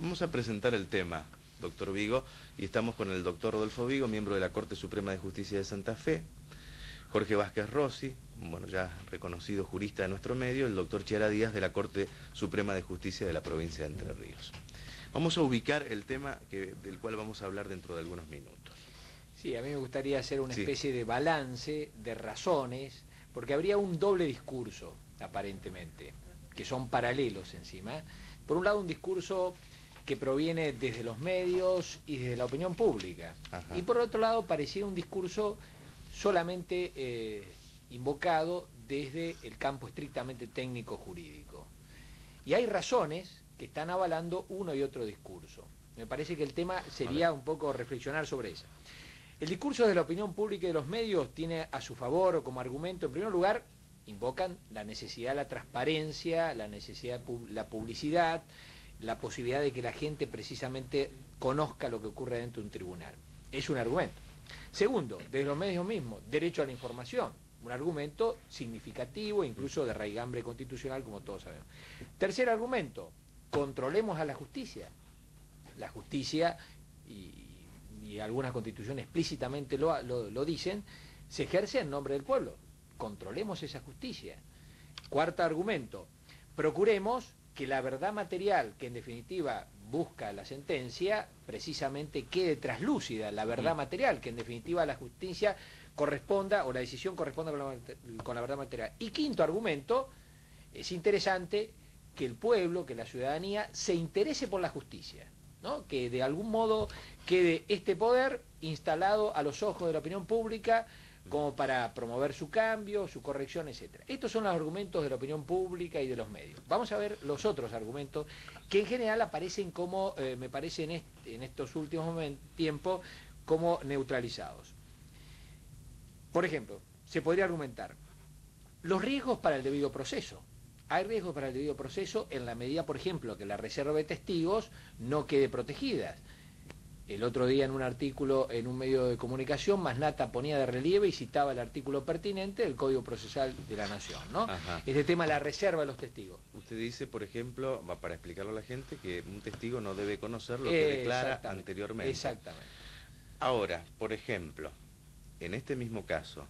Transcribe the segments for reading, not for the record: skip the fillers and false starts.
Vamos a presentar el tema, doctor Vigo, y estamos con el doctor Rodolfo Vigo, miembro de la Corte Suprema de Justicia de Santa Fe, Jorge Vázquez Rossi, bueno, ya reconocido jurista de nuestro medio, el doctor Chiara Díaz de la Corte Suprema de Justicia de la provincia de Entre Ríos. Vamos a ubicar el tema del cual vamos a hablar dentro de algunos minutos. Sí, a mí me gustaría hacer una especie de balance de razones, porque habría un doble discurso, aparentemente, que son paralelos encima. Por un lado, un discurso que proviene desde los medios y desde la opinión pública. Ajá. Y por otro lado, parecía un discurso solamente invocado desde el campo estrictamente técnico-jurídico. Y hay razones que están avalando uno y otro discurso. Me parece que el tema sería un poco reflexionar sobre eso. El discurso de la opinión pública y de los medios tiene a su favor o como argumento, en primer lugar, invocan la necesidad de la transparencia, la necesidad de la publicidad, la posibilidad de que la gente precisamente conozca lo que ocurre dentro de un tribunal. Es un argumento. Segundo, desde los medios mismos, derecho a la información, un argumento significativo, incluso de raigambre constitucional, como todos sabemos. Tercer argumento, controlemos a la justicia. La justicia, y algunas constituciones explícitamente lo dicen, se ejerce en nombre del pueblo. Controlemos esa justicia. Cuarto argumento, procuremos que la verdad material, que en definitiva busca la sentencia, precisamente quede traslúcida, la verdad material, que en definitiva la justicia corresponda, o la decisión corresponda con la verdad material. Y quinto argumento, es interesante que el pueblo, que la ciudadanía, se interese por la justicia, ¿no? Que de algún modo quede este poder instalado a los ojos de la opinión pública, como para promover su cambio, su corrección, etc. Estos son los argumentos de la opinión pública y de los medios. Vamos a ver los otros argumentos que en general aparecen como, me parece en estos últimos tiempos, como neutralizados. Por ejemplo, se podría argumentar los riesgos para el debido proceso. Hay riesgos para el debido proceso en la medida, por ejemplo, que la reserva de testigos no quede protegida. El otro día en un artículo en un medio de comunicación, Masnata ponía de relieve y citaba el artículo pertinente del Código Procesal de la Nación, ¿no? Este tema de la reserva de los testigos. Usted dice, por ejemplo, para explicarlo a la gente, que un testigo no debe conocer lo que declara anteriormente. Exactamente. Ahora, por ejemplo, en este mismo caso,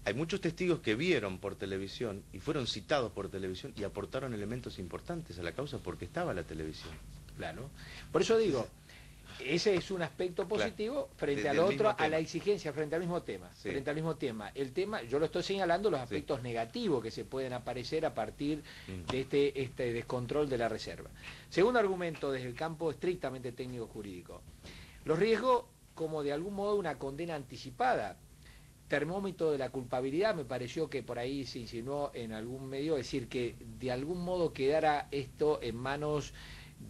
hay muchos testigos que vieron por televisión y fueron citados por televisión y aportaron elementos importantes a la causa porque estaba la televisión. Claro. Por eso digo, ese es un aspecto positivo, claro, frente al otro, a la exigencia, frente al mismo tema. Sí. Frente al mismo tema. El tema, yo lo estoy señalando, los aspectos negativos que se pueden aparecer a partir de este descontrol de la reserva. Segundo argumento, desde el campo estrictamente técnico-jurídico. Los riesgos como de algún modo una condena anticipada. Termómetro de la culpabilidad, me pareció que por ahí se insinuó en algún medio, es decir, que de algún modo quedara esto en manos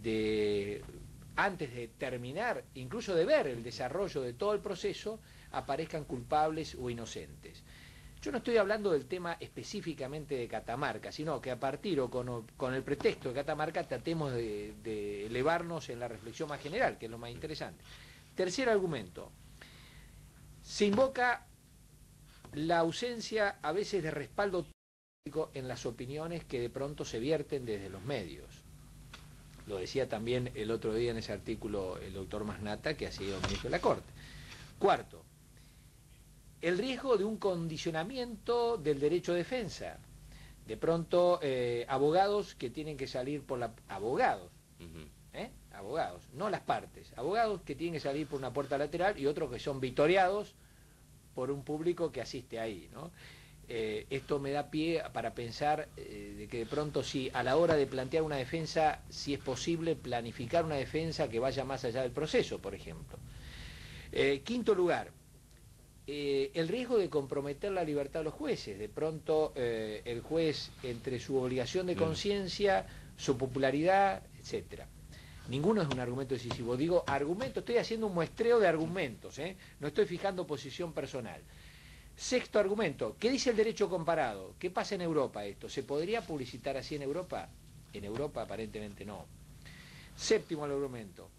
de, antes de terminar, incluso de ver el desarrollo de todo el proceso, aparezcan culpables o inocentes. Yo no estoy hablando del tema específicamente de Catamarca, sino que a partir o con el pretexto de Catamarca tratemos de elevarnos en la reflexión más general, que es lo más interesante. Tercer argumento, se invoca la ausencia a veces de respaldo técnico en las opiniones que de pronto se vierten desde los medios. Lo decía también el otro día en ese artículo el doctor Masnata, que ha sido ministro de la Corte. Cuarto, el riesgo de un condicionamiento del derecho de defensa. De pronto, abogados que tienen que salir por la... Abogados, abogados, no las partes. Abogados que tienen que salir por una puerta lateral y otros que son vitoreados por un público que asiste ahí, ¿no? Esto me da pie para pensar de que de pronto si a la hora de plantear una defensa, si es posible planificar una defensa que vaya más allá del proceso, por ejemplo. Quinto lugar, el riesgo de comprometer la libertad de los jueces. De pronto el juez, entre su obligación de conciencia, su popularidad, etcétera. Ninguno es un argumento decisivo. Digo argumento, estoy haciendo un muestreo de argumentos, no estoy fijando posición personal. Sexto argumento, ¿qué dice el derecho comparado? ¿Qué pasa en Europa esto? ¿Se podría publicitar así en Europa? En Europa aparentemente no. Séptimo argumento,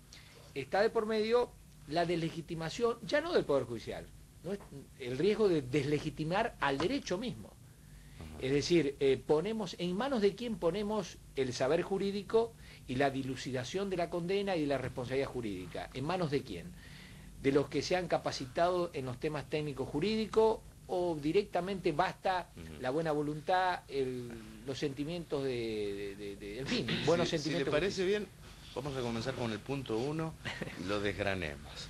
está de por medio la deslegitimación, ya no del Poder Judicial, ¿no? El riesgo de deslegitimar al derecho mismo. Es decir, ¿en manos de quién ponemos el saber jurídico y la dilucidación de la condena y de la responsabilidad jurídica? ¿En manos de quién? ¿De los que se han capacitado en los temas técnicos jurídicos o directamente basta la buena voluntad, los sentimientos en fin, buenos sentimientos? Si le parece bien, vamos a comenzar con el punto 1 y lo desgranemos.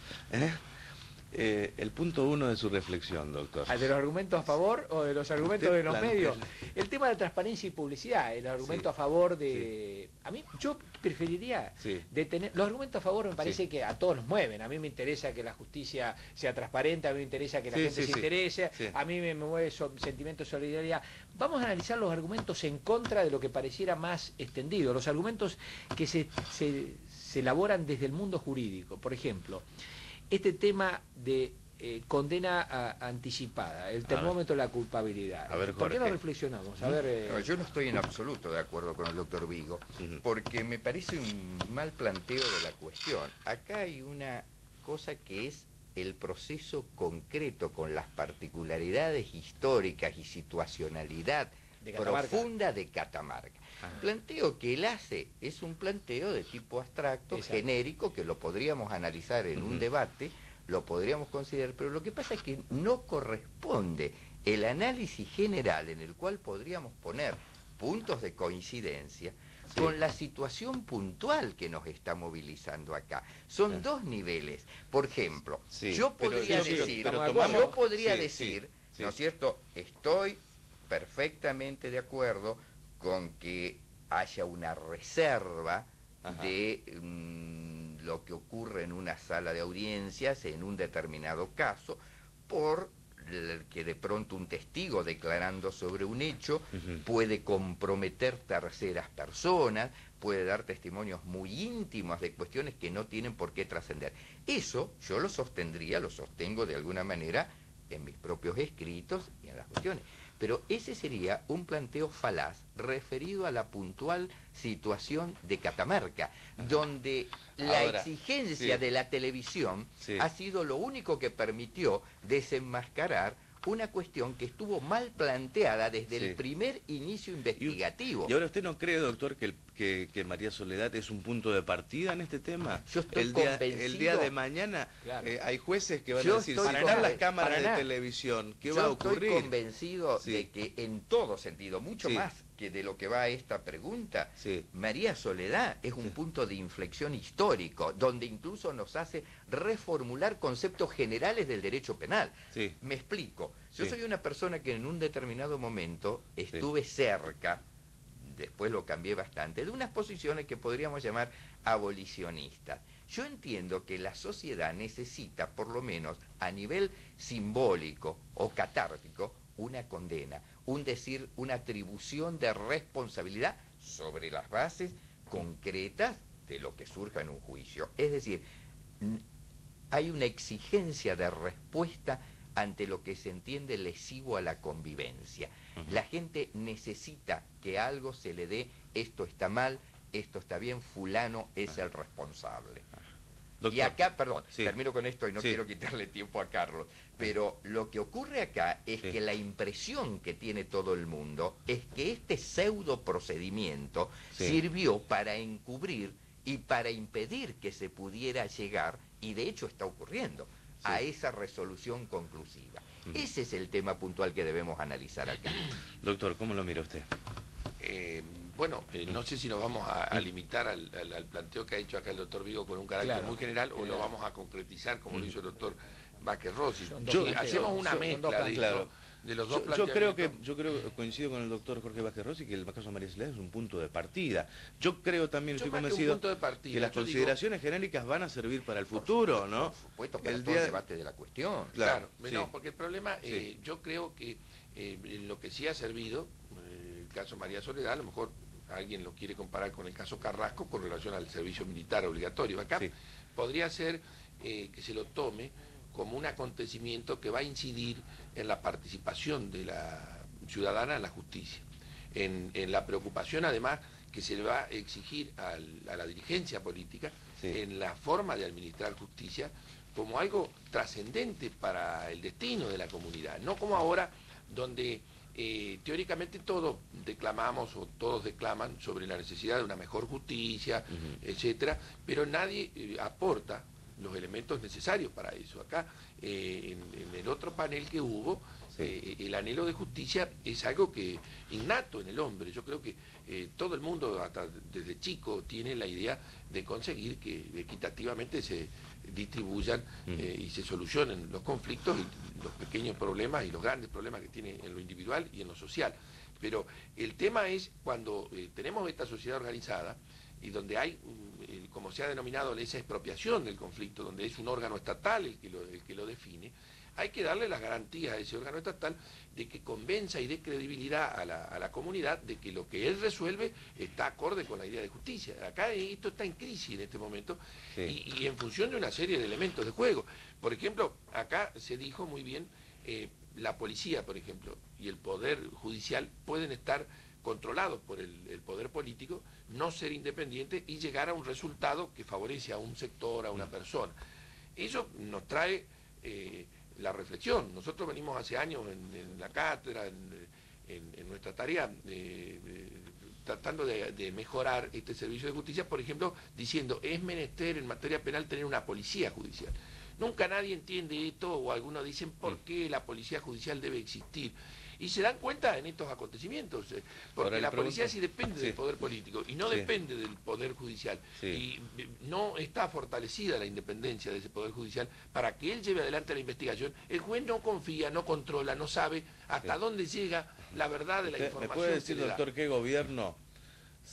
El punto 1 de su reflexión, doctor. ¿De los argumentos a favor o de los argumentos de los medios? El tema de transparencia y publicidad, el argumento a favor de... A mí, yo preferiría detener... Los argumentos a favor me parece que a todos nos mueven. A mí me interesa que la justicia sea transparente, a mí me interesa que la gente se interese, a mí me mueve sentimiento de solidaridad. Vamos a analizar los argumentos en contra de lo que pareciera más extendido, los argumentos que se elaboran desde el mundo jurídico. Por ejemplo, este tema de condena anticipada, el termómetro de la culpabilidad. A ver, ¿Por qué no reflexionamos? A ver, No, yo no estoy en absoluto de acuerdo con el doctor Vigo, porque me parece un mal planteo de la cuestión. Acá hay una cosa que es el proceso concreto con las particularidades históricas y situacionalidad profunda de Catamarca. El planteo que él hace es un planteo de tipo abstracto, genérico, que lo podríamos analizar en un debate, lo podríamos considerar, pero lo que pasa es que no corresponde el análisis general en el cual podríamos poner puntos de coincidencia con la situación puntual que nos está movilizando acá. Son dos niveles. Por ejemplo, yo podría decir, ¿no es cierto? Estoy perfectamente de acuerdo con que haya una reserva de lo que ocurre en una sala de audiencias en un determinado caso, por que de pronto un testigo declarando sobre un hecho puede comprometer terceras personas, puede dar testimonios muy íntimos de cuestiones que no tienen por qué trascender. Eso yo lo sostengo de alguna manera en mis propios escritos y en las cuestiones. Pero ese sería un planteo falaz referido a la puntual situación de Catamarca, donde la exigencia de la televisión ha sido lo único que permitió desenmascarar una cuestión que estuvo mal planteada desde el primer inicio investigativo. ¿Y ahora usted no cree, doctor, que María Soledad es un punto de partida en este tema? Yo estoy convencido. El día de mañana hay jueces que van a decir, si están las cámaras de televisión, ¿qué va a ocurrir? Yo estoy convencido de que en todo sentido, mucho más que de lo que va a esta pregunta, María Soledad es un punto de inflexión histórico, donde incluso nos hace reformular conceptos generales del derecho penal. Me explico. Yo soy una persona que en un determinado momento estuve cerca, después lo cambié bastante, de unas posiciones que podríamos llamar abolicionistas. Yo entiendo que la sociedad necesita, por lo menos a nivel simbólico o catártico, una condena, una atribución de responsabilidad sobre las bases concretas de lo que surja en un juicio. Es decir, hay una exigencia de respuesta ante lo que se entiende lesivo a la convivencia. La gente necesita que algo se le dé, esto está mal, esto está bien, fulano es el responsable. Doctor. Y acá, perdón, termino con esto y no quiero quitarle tiempo a Carlos, pero lo que ocurre acá es que la impresión que tiene todo el mundo es que este pseudo procedimiento sirvió para encubrir y para impedir que se pudiera llegar, y de hecho está ocurriendo, a esa resolución conclusiva. Ese es el tema puntual que debemos analizar acá. Doctor, ¿cómo lo mira usted? Bueno, no sé si nos vamos a limitar al planteo que ha hecho acá el doctor Vigo con un carácter muy general o lo vamos a concretizar como lo hizo el doctor Vázquez Rossi. Hacemos una mezcla de los dos planteamientos. Yo creo, coincido con el doctor Jorge Vázquez Rossi, que el caso de María Soledad es un punto de partida. Yo creo también, estoy convencido, que las consideraciones genéricas van a servir para el futuro, ¿no? Por supuesto, para el debate de la cuestión. Claro, no, porque el problema, yo creo que lo que sí ha servido, el caso María Soledad, a lo mejor alguien lo quiere comparar con el caso Carrasco con relación al servicio militar obligatorio. Acá podría ser que se lo tome como un acontecimiento que va a incidir en la participación de la ciudadana en la justicia, en la preocupación además que se le va a exigir a la dirigencia política en la forma de administrar justicia como algo trascendente para el destino de la comunidad, no como ahora donde teóricamente todos declamamos o todos declaman sobre la necesidad de una mejor justicia, etcétera, pero nadie aporta los elementos necesarios para eso. Acá, en el otro panel que hubo, el anhelo de justicia es algo que innato en el hombre. Yo creo que todo el mundo, hasta desde chico, tiene la idea de conseguir que equitativamente se distribuyan y se solucionen los conflictos y los pequeños problemas y los grandes problemas que tiene en lo individual y en lo social. Pero el tema es cuando tenemos esta sociedad organizada y donde hay, como se ha denominado, esa expropiación del conflicto, donde es un órgano estatal el que lo define, hay que darle las garantías a ese órgano estatal de que convenza y dé credibilidad a la comunidad de que lo que él resuelve está acorde con la idea de justicia. Acá esto está en crisis en este momento y en función de una serie de elementos de juego. Por ejemplo, acá se dijo muy bien, la policía, por ejemplo, y el poder judicial pueden estar controlados por el poder político, no ser independientes y llegar a un resultado que favorece a un sector, a una persona. Eso nos trae la reflexión. Nosotros venimos hace años en la cátedra, en nuestra tarea, tratando de mejorar este servicio de justicia, por ejemplo, diciendo, es menester en materia penal tener una policía judicial. Nunca nadie entiende esto, o algunos dicen por qué la policía judicial debe existir. Y se dan cuenta en estos acontecimientos, porque la policía sí depende del poder político y no depende del poder judicial. Y no está fortalecida la independencia de ese poder judicial para que él lleve adelante la investigación. El juez no confía, no controla, no sabe hasta dónde llega la verdad de la información. ¿Me puede decir, doctor, qué gobierno?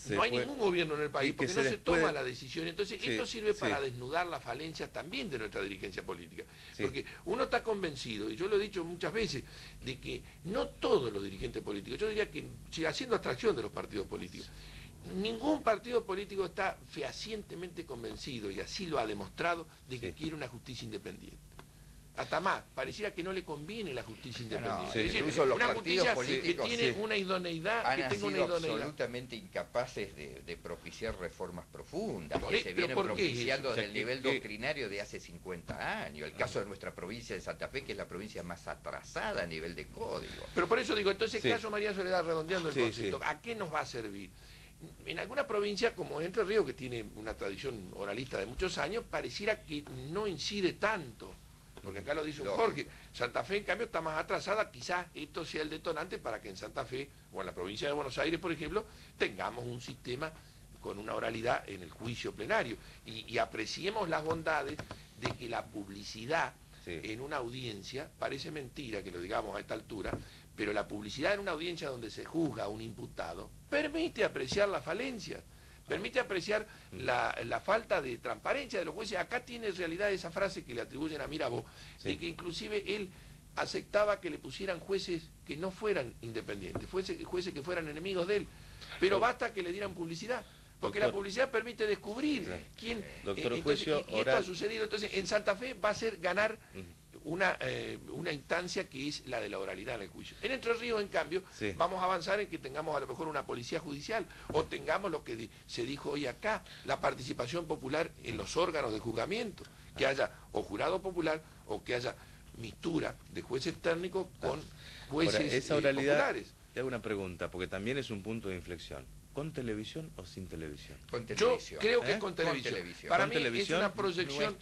No hay ningún gobierno en el país porque no se toma la decisión. Entonces esto sirve para desnudar las falencias también de nuestra dirigencia política. Porque uno está convencido, y yo lo he dicho muchas veces, de que no todos los dirigentes políticos, yo diría que haciendo abstracción de los partidos políticos, ningún partido político está fehacientemente convencido, y así lo ha demostrado, de que quiere una justicia independiente. Hasta más, pareciera que no le conviene la justicia independiente. Es decir, una justicia que tiene una idoneidad, que tenga una idoneidad. Absolutamente incapaces de propiciar reformas profundas, que se vienen propiciando desde el nivel doctrinario de hace 50 años. El caso de nuestra provincia de Santa Fe, que es la provincia más atrasada a nivel de código. Pero por eso digo, entonces, caso María Soledad, redondeando el concepto, ¿a qué nos va a servir? En alguna provincia, como Entre Ríos, que tiene una tradición oralista de muchos años, pareciera que no incide tanto. Porque acá lo dice un Jorge, Santa Fe en cambio está más atrasada, quizás esto sea el detonante para que en Santa Fe, o en la provincia de Buenos Aires, por ejemplo, tengamos un sistema con una oralidad en el juicio plenario, y apreciemos las bondades de que la publicidad en una audiencia, parece mentira que lo digamos a esta altura, pero la publicidad en una audiencia donde se juzga a un imputado, permite apreciar las falencias, permite apreciar la falta de transparencia de los jueces. Acá tiene realidad esa frase que le atribuyen a Mirabeau, de que inclusive él aceptaba que le pusieran jueces que no fueran independientes, jueces que fueran enemigos de él, pero basta que le dieran publicidad, porque la publicidad permite descubrir quién... y esto ha sucedido. Entonces, en Santa Fe va a ser ganar una instancia que es la de la oralidad en el juicio. En Entre Ríos, en cambio, vamos a avanzar en que tengamos a lo mejor una policía judicial, o tengamos lo que se dijo hoy acá, la participación popular en los órganos de juzgamiento, que haya o jurado popular o que haya mixtura de jueces técnicos con jueces populares. Te hago una pregunta, porque también es un punto de inflexión. ¿Con televisión o sin televisión? Con televisión. Yo creo que es con televisión. Para mí es una proyección...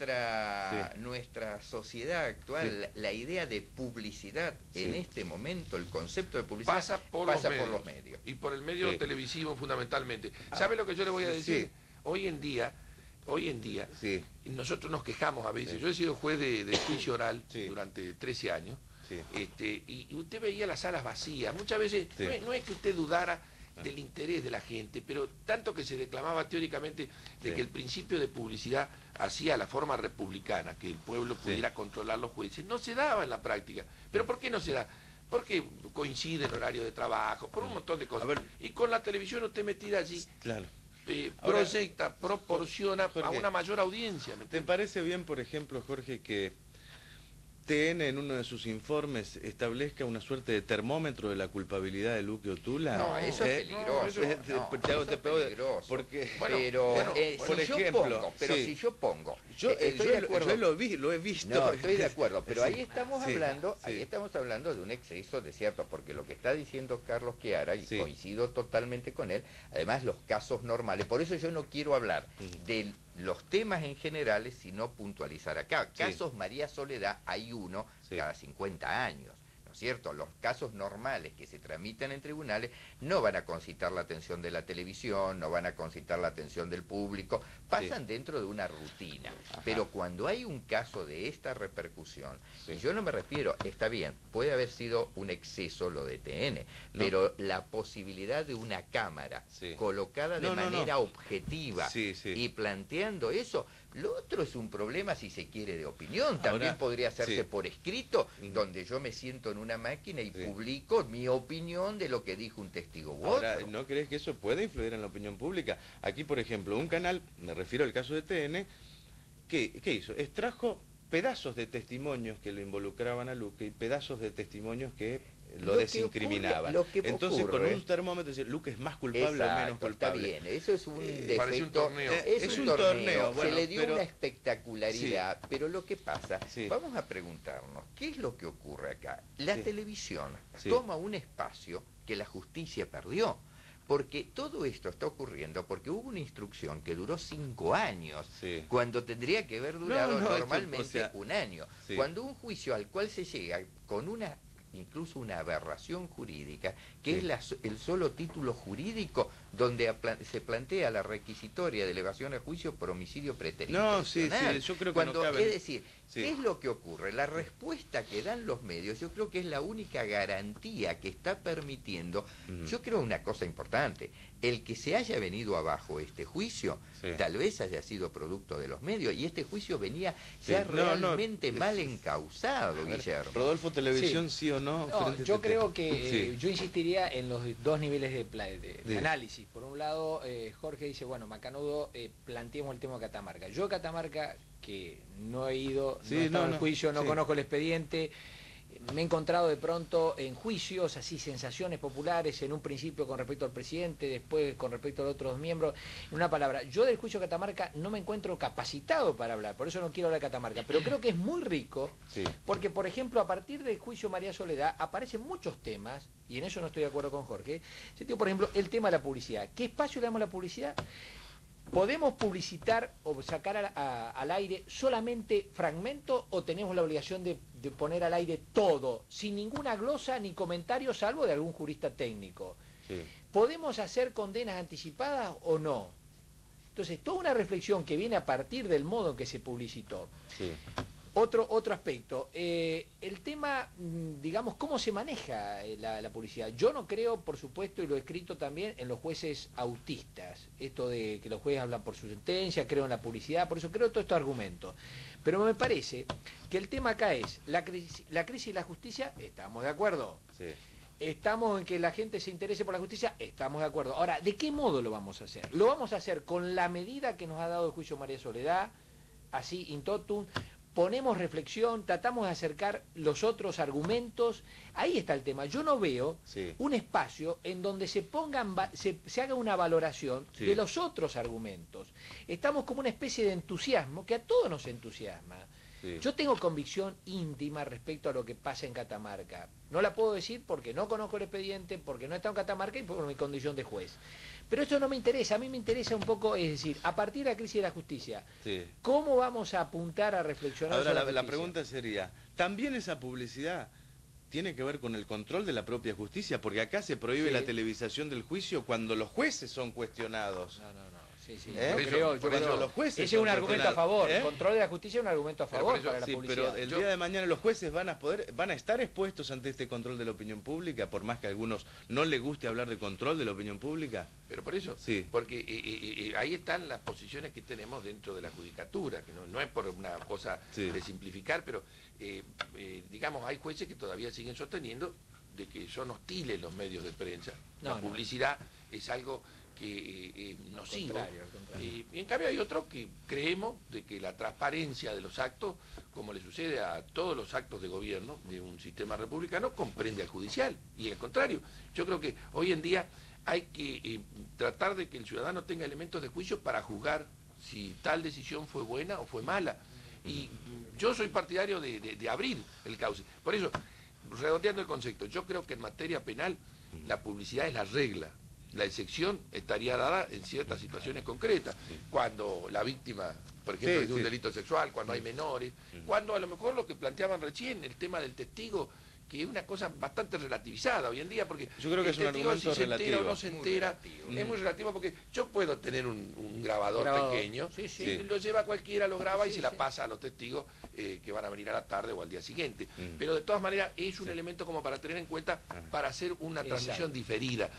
Nuestra sociedad actual, la idea de publicidad en este momento, el concepto de publicidad pasa por los medios. Y por el medio televisivo fundamentalmente. ¿Sabe lo que yo le voy a decir? Hoy en día, nosotros nos quejamos a veces. Yo he sido juez de juicio oral durante 13 años. Y usted veía las salas vacías. Muchas veces, no es que usted dudara del interés de la gente, pero tanto que se declamaba teóricamente de que el principio de publicidad hacía la forma republicana, que el pueblo pudiera controlar los jueces, no se daba en la práctica. ¿Pero por qué no se da? Porque coincide el horario de trabajo, por un montón de cosas. Y con la televisión usted metida allí, proyecta, proporciona a una mayor audiencia. ¿Te parece bien, por ejemplo, Jorge, que TN en uno de sus informes establezca una suerte de termómetro de la culpabilidad de Luque Otula? No, eso es peligroso. Eso es peligroso. Porque, por ejemplo, si yo pongo, yo lo he visto. No, estoy de acuerdo, pero Sí, ahí estamos hablando de un exceso de cierto, porque lo que está diciendo Carlos Chiara, y coincido totalmente con él, además los casos normales, por eso yo no quiero hablar de los temas en generales, sino puntualizar acá. Casos María Soledad hay uno cada 50 años. ¿No es cierto? Los casos normales que se tramitan en tribunales no van a concitar la atención de la televisión, no van a concitar la atención del público, pasan dentro de una rutina. Ajá. Pero cuando hay un caso de esta repercusión, y yo no me refiero, está bien, puede haber sido un exceso lo de TN, pero la posibilidad de una cámara colocada de manera objetiva y planteando eso, lo otro es un problema, si se quiere, de opinión. También podría hacerse por escrito, donde yo me siento en una máquina y publico mi opinión de lo que dijo un testigo u otro. Ahora, ¿no crees que eso puede influir en la opinión pública? Aquí, por ejemplo, un canal, me refiero al caso de TN, ¿qué hizo? Extrajo pedazos de testimonios que lo involucraban a Luque y pedazos de testimonios que lo desincriminaban. Entonces, con un termómetro, decir, Luque es más culpable o menos culpable. Está bien, eso es un defecto. Un torneo. Es un torneo. Bueno, se le dio una espectacularidad, pero lo que pasa, vamos a preguntarnos, ¿qué es lo que ocurre acá? La televisión toma un espacio que la justicia perdió. Porque todo esto está ocurriendo porque hubo una instrucción que duró 5 años, cuando tendría que haber durado normalmente un año. Cuando un juicio al cual se llega con incluso una aberración jurídica, que es el solo título jurídico donde se plantea la requisitoria de elevación a juicio por homicidio preterintencional. Yo creo que es decir, ¿qué es lo que ocurre? La respuesta que dan los medios, yo creo que es la única garantía que está permitiendo, yo creo una cosa importante, el que se haya venido abajo este juicio, tal vez haya sido producto de los medios, y este juicio venía ya realmente mal encausado, Guillermo. Rodolfo, televisión, sí o no. Yo creo que yo insistiría en los dos niveles de análisis. Por un lado, Jorge dice, bueno, Macanudo, planteemos el tema de Catamarca. Yo Catamarca, que no he ido, no he estado en el juicio, no conozco el expediente, me he encontrado de pronto en juicios, así sensaciones populares, en un principio con respecto al presidente, después con respecto a los otros miembros. En una palabra, yo del juicio de Catamarca no me encuentro capacitado para hablar, por eso no quiero hablar de Catamarca, pero creo que es muy rico, porque por ejemplo, a partir del juicio María Soledad aparecen muchos temas, y en eso no estoy de acuerdo con Jorge. Por ejemplo, el tema de la publicidad. ¿Qué espacio le damos a la publicidad? ¿Podemos publicitar o sacar al aire solamente fragmentos o tenemos la obligación de poner al aire todo, sin ninguna glosa ni comentario, salvo de algún jurista técnico? ¿Podemos hacer condenas anticipadas o no? Entonces, toda una reflexión que viene a partir del modo en que se publicitó. Otro aspecto, el tema, digamos, cómo se maneja la publicidad. Yo no creo, por supuesto, y lo he escrito también, en los jueces autistas. Esto de que los jueces hablan por su sentencia, creo en la publicidad, por eso creo todos estos argumentos. Pero me parece que el tema acá es la crisis y la justicia, estamos de acuerdo. Estamos en que la gente se interese por la justicia, estamos de acuerdo. Ahora, ¿de qué modo lo vamos a hacer? Lo vamos a hacer con la medida que nos ha dado el juicio María Soledad, así, in totum. Ponemos reflexión, tratamos de acercar los otros argumentos, ahí está el tema. Yo no veo un espacio en donde se haga una valoración de los otros argumentos. Estamos como una especie de entusiasmo que a todos nos entusiasma. Yo tengo convicción íntima respecto a lo que pasa en Catamarca. No la puedo decir porque no conozco el expediente, porque no he estado en Catamarca y por mi condición de juez. Pero esto no me interesa, a mí me interesa un poco, es decir, a partir de la crisis de la justicia, ¿cómo vamos a apuntar a reflexionar sobre la justicia? La pregunta sería, ¿también esa publicidad tiene que ver con el control de la propia justicia? Porque acá se prohíbe la televisación del juicio cuando los jueces son cuestionados. No. Yo creo los jueces ese es un argumento a favor. El control de la justicia es un argumento a favor para la publicidad. Pero el día de mañana los jueces van a estar expuestos ante este control de la opinión pública, por más que a algunos no les guste hablar de control de la opinión pública. Pero por eso, porque ahí están las posiciones que tenemos dentro de la judicatura, que no es por una cosa de simplificar, pero digamos, hay jueces que todavía siguen sosteniendo de que son hostiles los medios de prensa. La publicidad es algo nocivo. Al contrario. Y en cambio hay otros que creemos de que la transparencia de los actos, como le sucede a todos los actos de gobierno de un sistema republicano, comprende al judicial. Y al contrario, yo creo que hoy en día hay que tratar de que el ciudadano tenga elementos de juicio para juzgar si tal decisión fue buena o fue mala. Y yo soy partidario de abrir el cauce. Por eso, redondeando el concepto, yo creo que en materia penal la publicidad es la regla. La excepción estaría dada en ciertas situaciones concretas, cuando la víctima, por ejemplo, es de un delito sexual, cuando hay menores, cuando a lo mejor lo que planteaban recién, el tema del testigo, que es una cosa bastante relativizada hoy en día, porque yo creo que es un argumento si se relativo. entera o no se entera, es muy relativo, porque yo puedo tener un grabador pequeño, lo lleva cualquiera, lo graba y se la pasa a los testigos que van a venir a la tarde o al día siguiente. Pero de todas maneras es un elemento como para tener en cuenta para hacer una transmisión diferida.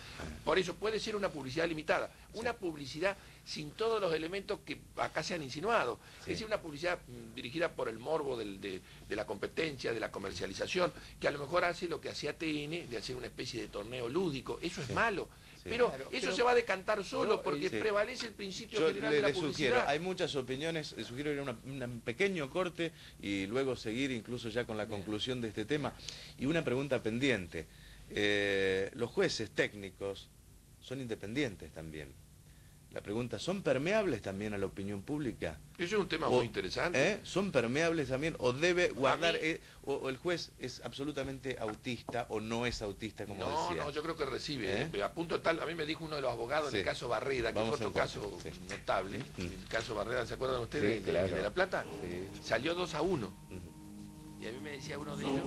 Por eso puede ser una publicidad limitada, una publicidad sin todos los elementos que acá se han insinuado. Es decir, una publicidad dirigida por el morbo de la competencia, de la comercialización, que a lo mejor hace lo que hacía TN, de hacer una especie de torneo lúdico. Eso es malo. Pero eso se va a decantar solo porque prevalece el principio general de la publicidad. Sugiero, hay muchas opiniones, sugiero ir a un pequeño corte y luego seguir incluso ya con la conclusión de este tema. Y una pregunta pendiente. Los jueces técnicos son independientes también. La pregunta, ¿son permeables también a la opinión pública? Eso es un tema muy interesante. ¿Son permeables también? ¿O debe guardar, o el juez es absolutamente autista o no es autista, como decía? No, yo creo que recibe. A punto tal, a mí me dijo uno de los abogados en el caso Barreda, que es otro caso notable, el caso Barreda, ¿se acuerdan ustedes? Sí, claro. De La Plata. Sí. Salió 2-1. Y a mí me decía uno de ellos,